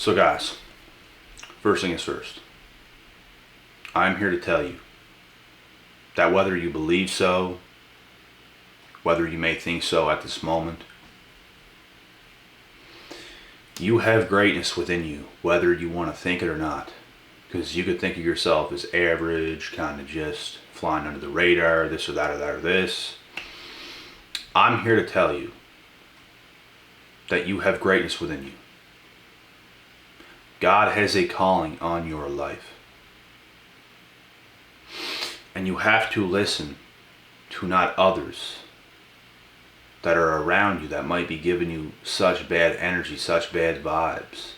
So guys, first thing is first. I'm here to tell you that whether you believe so, whether you may think so at this moment, you have greatness within you, whether you want to think it or not. Because you could think of yourself as average, kind of just flying under the radar, this or that or that or this. I'm here to tell you that you have greatness within you. God has a calling on your life. And you have to listen to not others that are around you that might be giving you such bad energy, such bad vibes.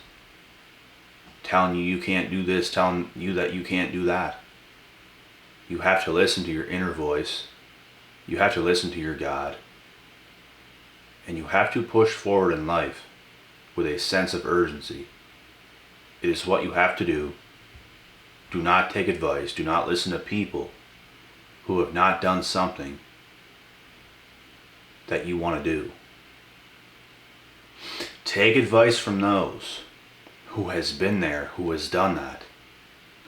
Telling you can't do this, telling you that you can't do that. You have to listen to your inner voice. You have to listen to your God. And you have to push forward in life with a sense of urgency. It is what you have to do. Do not take advice. Do not listen to people who have not done something that you want to do. Take advice from those who has been there, who has done that,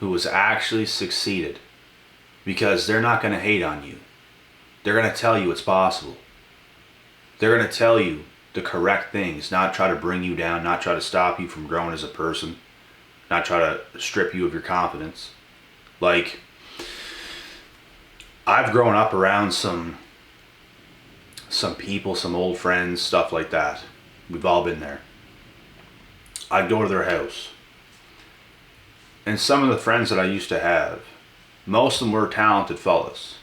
who has actually succeeded, because they're not going to hate on you. They're going to tell you it's possible. They're going to tell you the correct things, not try to bring you down, not try to stop you from growing as a person, not try to strip you of your confidence. Like, I've grown up around some people, some old friends, stuff like that. We've all been there. I'd go to their house. And some of the friends that I used to have, most of them were talented fellas.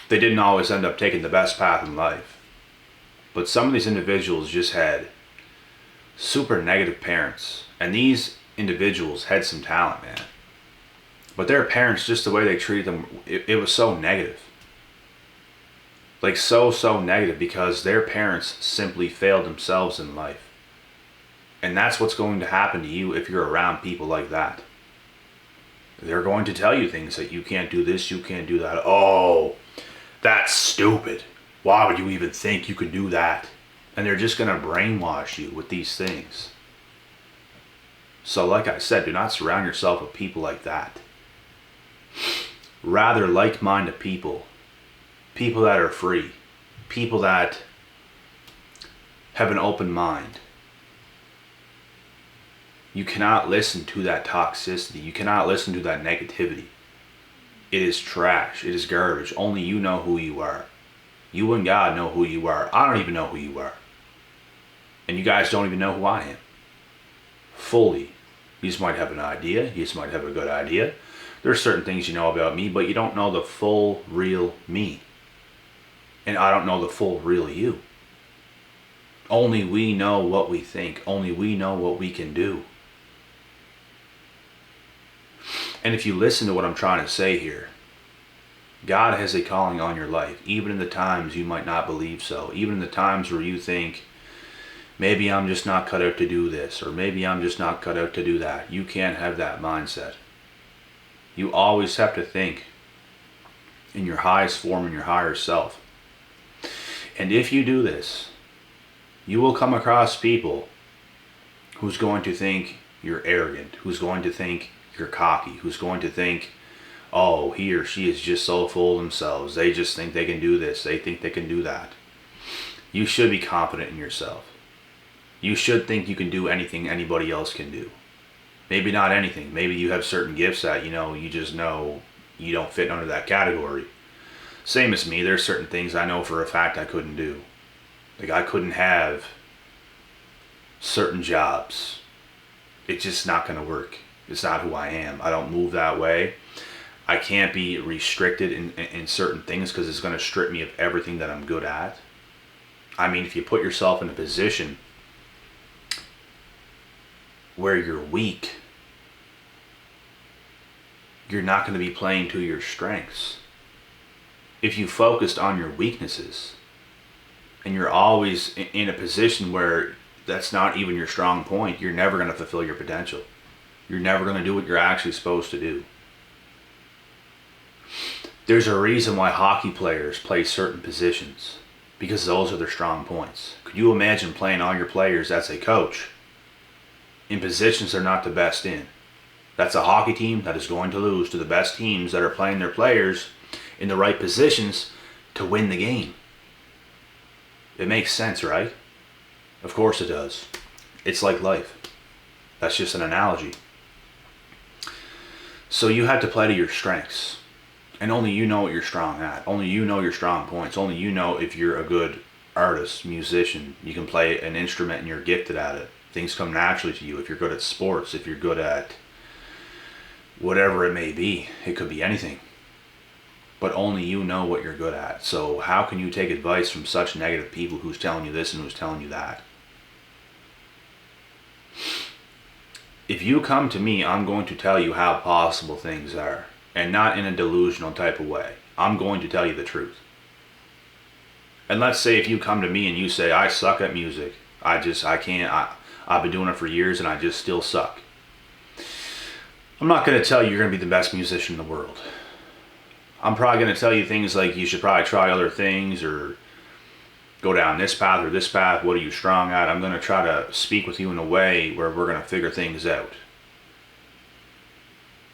They didn't always end up taking the best path in life. But some of these individuals just had super negative parents. And these individuals had some talent, man. But their parents, just the way they treated them, it was so negative. Like so negative, because their parents simply failed themselves in life. And that's what's going to happen to you if you're around people like that. They're going to tell you things that you can't do this, you can't do that. Oh, that's stupid. Why would you even think you could do that? And they're just going to brainwash you with these things. So like I said, do not surround yourself with people like that. Rather like-minded people. People that are free. People that have an open mind. You cannot listen to that toxicity. You cannot listen to that negativity. It is trash. It is garbage. Only you know who you are. You and God know who you are. I don't even know who you are. And you guys don't even know who I am. Fully. You just might have an idea. You just might have a good idea. There's certain things you know about me, but you don't know the full, real me. And I don't know the full, real you. Only we know what we think. Only we know what we can do. And if you listen to what I'm trying to say here, God has a calling on your life, even in the times you might not believe so. Even in the times where you think, maybe I'm just not cut out to do this, or maybe I'm just not cut out to do that. You can't have that mindset. You always have to think in your highest form, in your higher self. And if you do this, you will come across people who's going to think you're arrogant, who's going to think you're cocky, who's going to think, oh, he or she is just so full of themselves. They just think they can do this. They think they can do that. You should be confident in yourself. You should think you can do anything anybody else can do. Maybe not anything. Maybe you have certain gifts that, you just know you don't fit under that category. Same as me. There's certain things I know for a fact I couldn't do. Like, I couldn't have certain jobs. It's just not going to work. It's not who I am. I don't move that way. I can't be restricted in certain things because it's going to strip me of everything that I'm good at. I mean, if you put yourself in a position where you're weak, you're not going to be playing to your strengths. If you focused on your weaknesses and you're always in a position where that's not even your strong point, you're never going to fulfill your potential. You're never going to do what you're actually supposed to do. There's a reason why hockey players play certain positions, because those are their strong points. Could you imagine playing all your players as a coach in positions they're not the best in. That's a hockey team that is going to lose to the best teams that are playing their players in the right positions to win the game. It makes sense, right? Of course it does. It's like life. That's just an analogy. So you have to play to your strengths. And only you know what you're strong at. Only you know your strong points. Only you know if you're a good artist, musician. You can play an instrument and you're gifted at it. Things come naturally to you. If you're good at sports, if you're good at whatever it may be. It could be anything. But only you know what you're good at. So how can you take advice from such negative people who's telling you this and who's telling you that? If you come to me, I'm going to tell you how possible things are. And not in a delusional type of way. I'm going to tell you the truth. And let's say if you come to me and you say, I suck at music. I can't, I've been doing it for years and I just still suck. I'm not going to tell you you're going to be the best musician in the world. I'm probably going to tell you things like you should probably try other things or go down this path or this path. What are you strong at? I'm going to try to speak with you in a way where we're going to figure things out.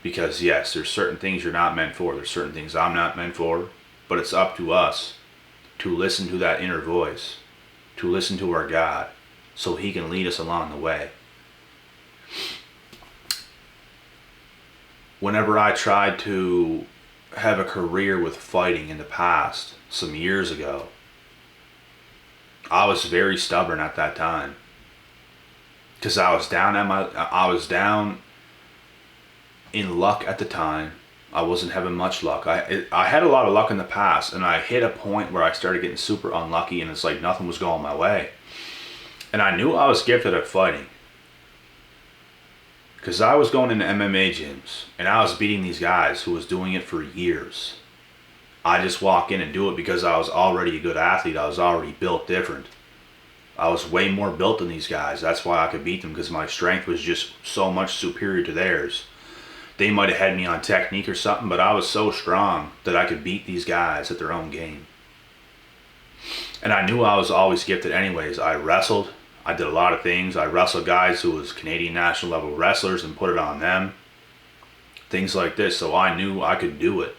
Because yes, there's certain things you're not meant for. There's certain things I'm not meant for. But it's up to us to listen to that inner voice. To listen to our God. So He can lead us along the way. Whenever I tried to have a career with fighting in the past, some years ago, I was very stubborn at that time. Because I was down in luck at the time. I wasn't having much luck. I had a lot of luck in the past, and I hit a point where I started getting super unlucky, and it's like nothing was going my way. And I knew I was gifted at fighting. Because I was going into MMA gyms, and I was beating these guys who was doing it for years. I just walk in and do it because I was already a good athlete. I was already built different. I was way more built than these guys. That's why I could beat them, because my strength was just so much superior to theirs. They might have had me on technique or something, but I was so strong that I could beat these guys at their own game. And I knew I was always gifted anyways. I wrestled. I did a lot of things. I wrestled guys who was Canadian national level wrestlers and put it on them. Things like this. So I knew I could do it.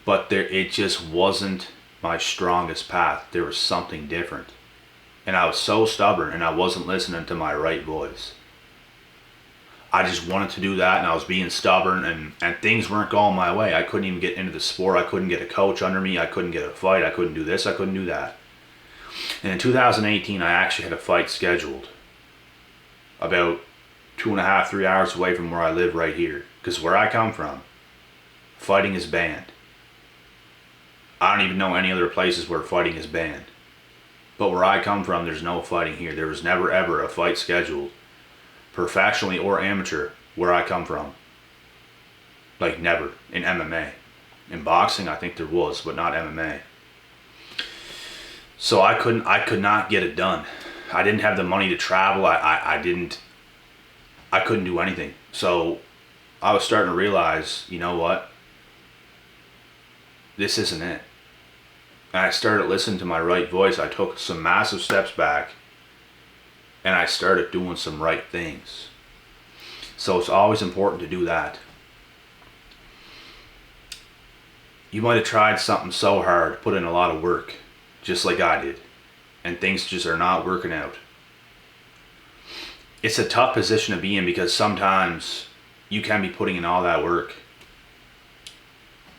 But it just wasn't my strongest path. There was something different. And I was so stubborn, and I wasn't listening to my right voice. I just wanted to do that, and I was being stubborn, and things weren't going my way. I couldn't even get into the sport. I couldn't get a coach under me. I couldn't get a fight. I couldn't do this. I couldn't do that. And in 2018, I actually had a fight scheduled about 2.5, 3 hours away from where I live right here. Because where I come from, fighting is banned. I don't even know any other places where fighting is banned. But where I come from, there's no fighting here. There was never ever a fight scheduled, professionally or amateur, where I come from. Like never, in MMA. In boxing, I think there was, but not MMA. So I could not get it done. I didn't have the money to travel. I couldn't do anything. So I was starting to realize, you know what? This isn't it. And I started listening to my right voice. I took some massive steps back, and I started doing some right things. So it's always important to do that. You might have tried something so hard, put in a lot of work, just like I did, and things just are not working out. It's a tough position to be in, because sometimes you can be putting in all that work,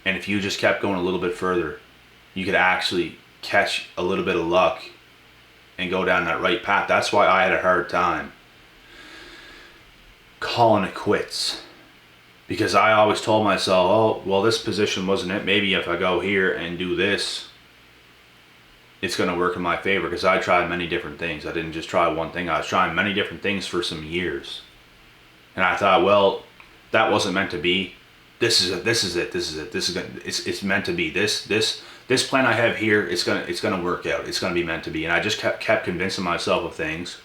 and if you just kept going a little bit further, you could actually catch a little bit of luck and go down that right path. That's why I had a hard time calling it quits, because I always told myself, oh, well, this position wasn't it. Maybe if I go here and do this, it's going to work in my favor, because I tried many different things. I didn't just try one thing. I was trying many different things for some years. And I thought, well, that wasn't meant to be. This is it. It's meant to be. This plan I have here, it's gonna work out. It's gonna be meant to be. And I just kept convincing myself of things,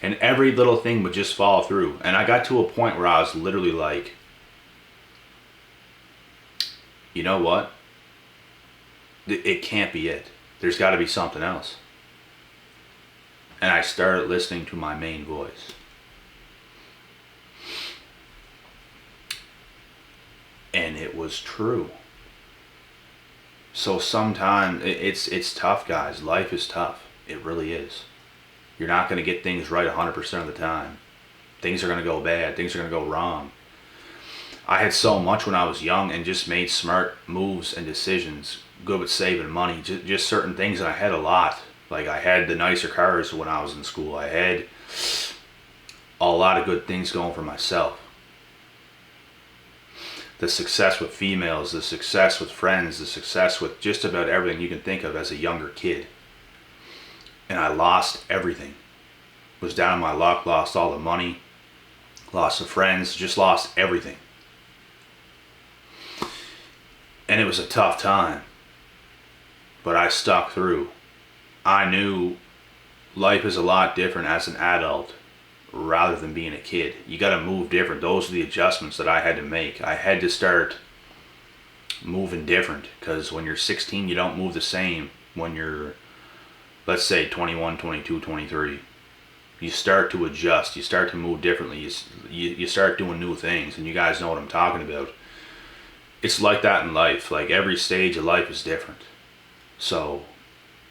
and every little thing would just fall through. And I got to a point where I was literally like, you know what? It can't be it. There's got to be something else. And I started listening to my main voice. And it was true. So sometimes it's tough, guys. Life is tough. It really is. You're not going to get things right 100% of the time. Things are going to go bad. Things are going to go wrong. I had so much when I was young and just made smart moves and decisions. Good with saving money. Just certain things. And I had a lot. Like I had the nicer cars when I was in school. I had a lot of good things going for myself. The success with females, the success with friends, the success with just about everything you can think of as a younger kid. And I lost everything. Was down on my luck, lost all the money, lost the friends, just lost everything. And it was a tough time. But I stuck through. I knew life is a lot different as an adult rather than being a kid. You got to move different. Those are the adjustments that I had to make. I had to start moving different, because when you're 16 you don't move the same when you're, let's say, 21, 22, 23. You start to adjust. You start to move differently. You start doing new things, and you guys know what I'm talking about. It's like that in life. Like every stage of life is different. So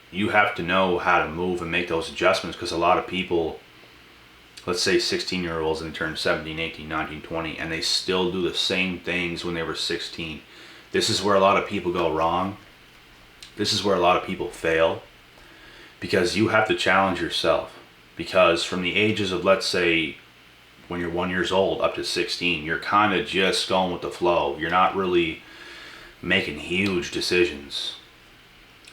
you have to know how to move and make those adjustments, because a lot of people, let's say 16-year-olds, and they turn 17, 18, 19, 20, and they still do the same things when they were 16. This is where a lot of people go wrong. This is where a lot of people fail, because you have to challenge yourself. Because from the ages of, let's say, when you're 1 year old up to 16, you're kind of just going with the flow. You're not really making huge decisions.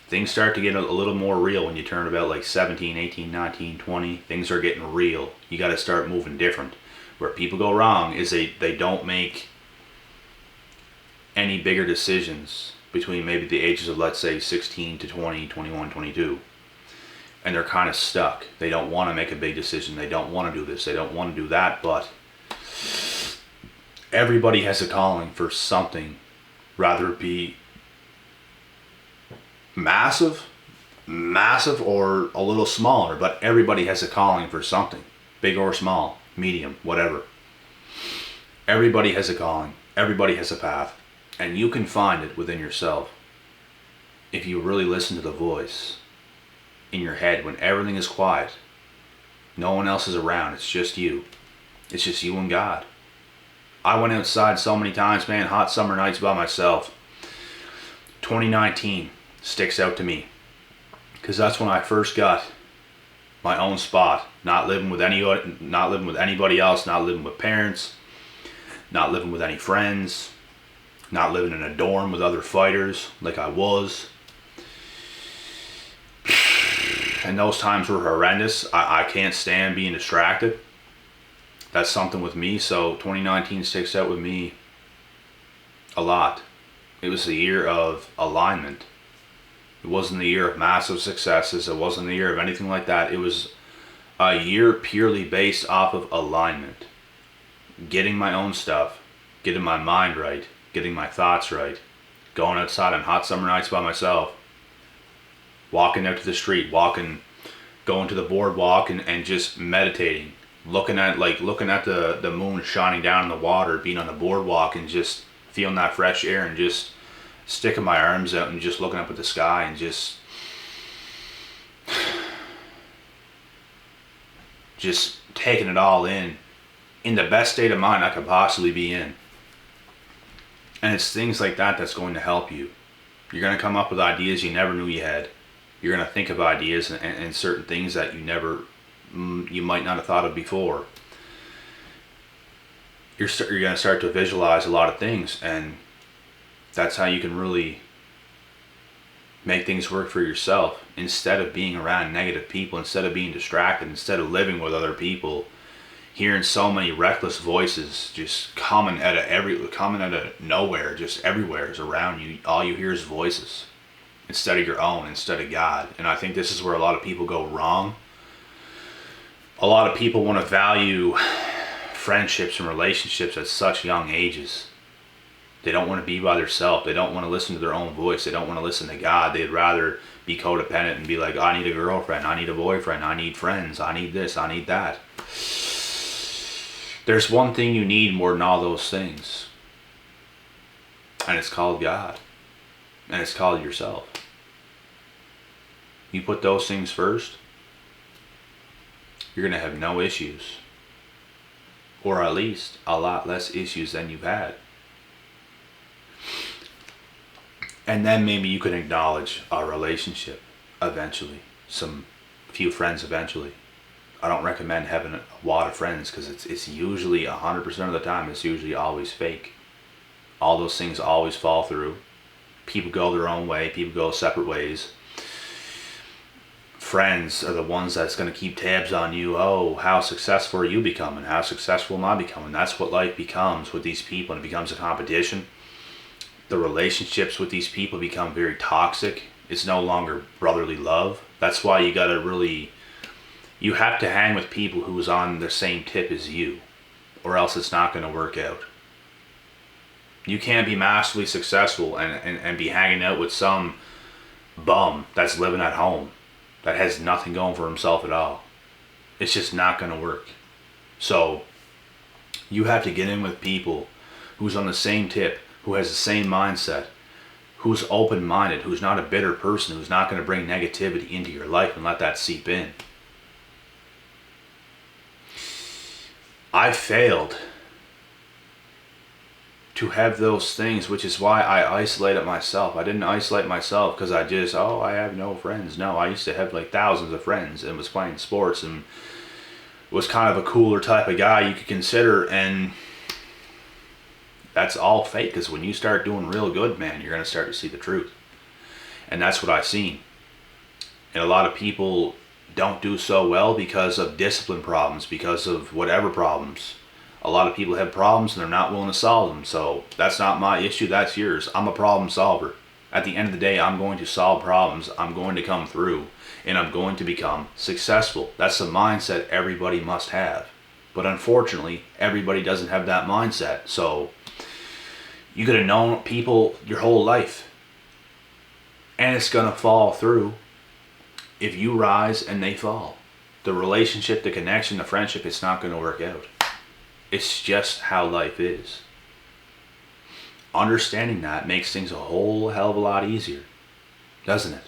Things start to get a little more real when you turn about like 17, 18, 19, 20. Things are getting real. You got to start moving different. Where people go wrong is they don't make any bigger decisions between maybe the ages of, let's say, 16 to 20, 21, 22. And they're kind of stuck. They don't want to make a big decision. They don't want to do this. They don't want to do that. But everybody has a calling for something, rather it be massive, or a little smaller. But everybody has a calling for something, big or small, medium, whatever. Everybody has a calling. Everybody has a path. And you can find it within yourself if you really listen to the voice in your head when everything is quiet. No one else is around. It's just you. It's just you and God. I went outside so many times, man, hot summer nights by myself. 2019 sticks out to me, because that's when I first got my own spot. Not living with anybody else, not living with parents, not living with any friends, not living in a dorm with other fighters like I was. And those times were horrendous. I can't stand being distracted. That's something with me. So 2019 sticks out with me a lot. It was the year of alignment. It wasn't the year of massive successes. It wasn't the year of anything like that. It was a year purely based off of alignment. Getting my own stuff. Getting my mind right. Getting my thoughts right. Going outside on hot summer nights by myself. Walking out to the street, going to the boardwalk and just meditating, looking at the moon shining down in the water, being on the boardwalk and just feeling that fresh air, and just sticking my arms out and just looking up at the sky and just taking it all in the best state of mind I could possibly be in. And it's things like that that's going to help you. You're going to come up with ideas you never knew you had. You're going to think of ideas and certain things that you might not have thought of before. You're going to start to visualize a lot of things, and that's how you can really make things work for yourself, instead of being around negative people, instead of being distracted, instead of living with other people, hearing so many reckless voices just coming out of nowhere, just everywhere is around you. All you hear is voices instead of your own, instead of God. And I think this is where a lot of people go wrong. A lot of people want to value friendships and relationships at such young ages. They don't want to be by themselves. They don't want to listen to their own voice. They don't want to listen to God. They'd rather be codependent and be like, I need a girlfriend, I need a boyfriend, I need friends, I need this, I need that. There's one thing you need more than all those things. And it's called God. And it's called yourself. You put those things first, you're going to have no issues. Or at least a lot less issues than you've had. And then maybe you can acknowledge a relationship eventually. Some few friends eventually. I don't recommend having a wad of friends because it's usually 100% of the time, it's usually always fake. All those things always fall through. People go their own way. People go separate ways. Friends are the ones that's going to keep tabs on you. Oh, how successful are you becoming? How successful am I becoming? That's what life becomes with these people, and it becomes a competition. The relationships with these people become very toxic. It's no longer brotherly love. That's why you got to really, you have to hang with people who's on the same tip as you, or else it's not going to work out. You can't be massively successful and be hanging out with some bum that's living at home, that has nothing going for himself at all. It's just not going to work. So you have to get in with people who's on the same tip, who has the same mindset, who's open-minded, who's not a bitter person, who's not going to bring negativity into your life and let that seep in. I failed to have those things, which is why I isolated myself. I didn't isolate myself because I have no friends. No, I used to have like thousands of friends and was playing sports and was kind of a cooler type of guy you could consider, and that's all fake, because when you start doing real good, man, you're going to start to see the truth. And that's what I've seen. And a lot of people don't do so well because of discipline problems, because of whatever problems. A lot of people have problems and they're not willing to solve them. So that's not my issue, that's yours. I'm a problem solver. At the end of the day, I'm going to solve problems. I'm going to come through and I'm going to become successful. That's the mindset everybody must have. But unfortunately, everybody doesn't have that mindset. So you could have known people your whole life, and it's going to fall through if you rise and they fall. The relationship, the connection, the friendship, it's not going to work out. It's just how life is. Understanding that makes things a whole hell of a lot easier, doesn't it?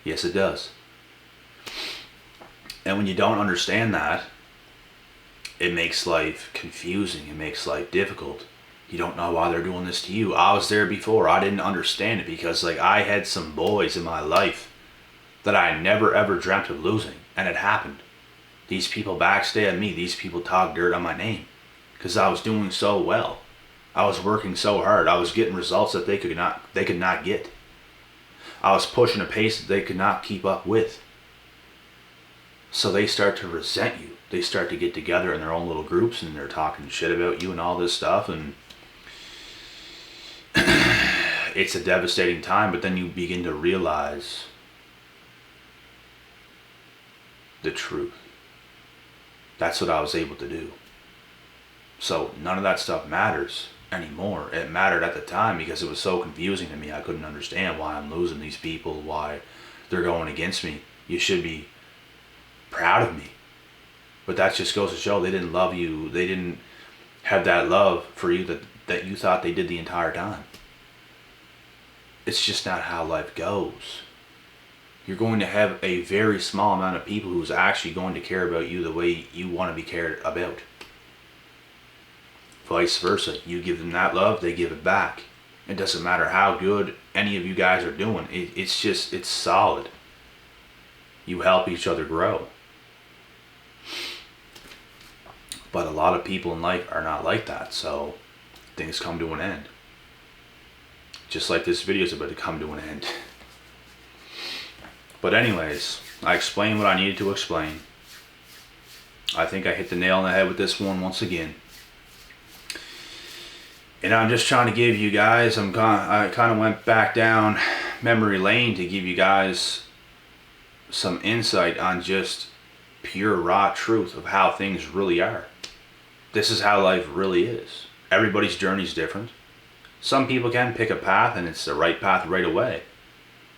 Yes, it does. And when you don't understand that, it makes life confusing. It makes life difficult. You don't know why they're doing this to you. I was there before. I didn't understand it because I had some boys in my life that I never ever dreamt of losing. And it happened. These people backstabbed me. These people talked dirt on my name because I was doing so well. I was working so hard. I was getting results that they could not get. I was pushing a pace that they could not keep up with. So they start to resent you. They start to get together in their own little groups and they're talking shit about you and all this stuff, and it's a devastating time. But then you begin to realize the truth. That's what I was able to do. So none of that stuff matters anymore. It mattered at the time because it was so confusing to me. I couldn't understand why I'm losing these people, why they're going against me. You should be proud of me. But that just goes to show they didn't love you. They didn't have that love for you that you thought they did the entire time. It's just not how life goes. You're going to have a very small amount of people who's actually going to care about you the way you want to be cared about. Vice versa. You give them that love, they give it back. It doesn't matter how good any of you guys are doing. It's solid. You help each other grow. But a lot of people in life are not like that, so things come to an end. Just like this video is about to come to an end. But anyways, I explained what I needed to explain. I think I hit the nail on the head with this one once again. And I'm just trying to give you guys, I kind of went back down memory lane to give you guys some insight on just pure raw truth of how things really are. This is how life really is. Everybody's journey is different. Some people can pick a path and it's the right path right away,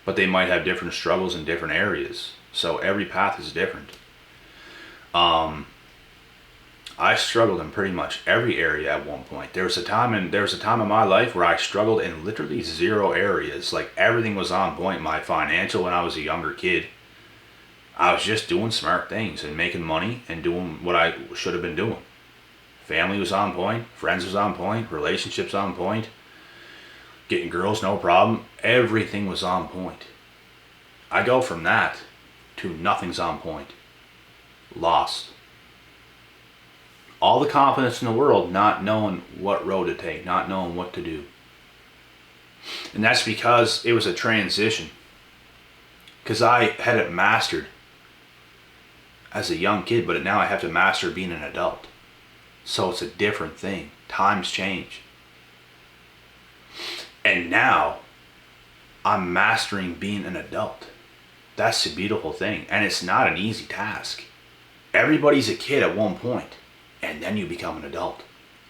but they might have different struggles in different areas. So every path is different. I struggled in pretty much every area at one point. There was a time in my life where I struggled in literally zero areas. Like everything was on point. My financial, when I was a younger kid, I was just doing smart things and making money and doing what I should have been doing. Family was on point, friends was on point, relationships on point, getting girls no problem. Everything was on point. I go from that to nothing's on point. Lost. All the confidence in the world, not knowing what road to take, not knowing what to do. And that's because it was a transition. Because I had it mastered as a young kid, but now I have to master being an adult. So it's a different thing. Times change. And now I'm mastering being an adult. That's the beautiful thing. And it's not an easy task. Everybody's a kid at one point, and then you become an adult.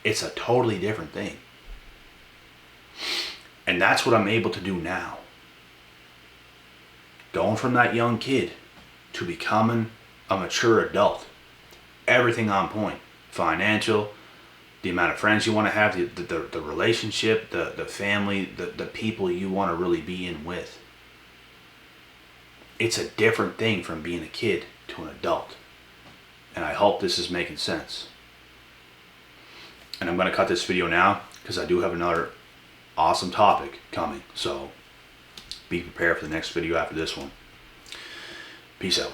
It's a totally different thing. And that's what I'm able to do now. Going from that young kid to becoming a mature adult. Everything on point. Financial, the amount of friends you want to have, the relationship, the family, the people you want to really be in with. It's a different thing from being a kid to an adult. And I hope this is making sense. And I'm going to cut this video now because I do have another awesome topic coming. So be prepared for the next video after this one. Peace out.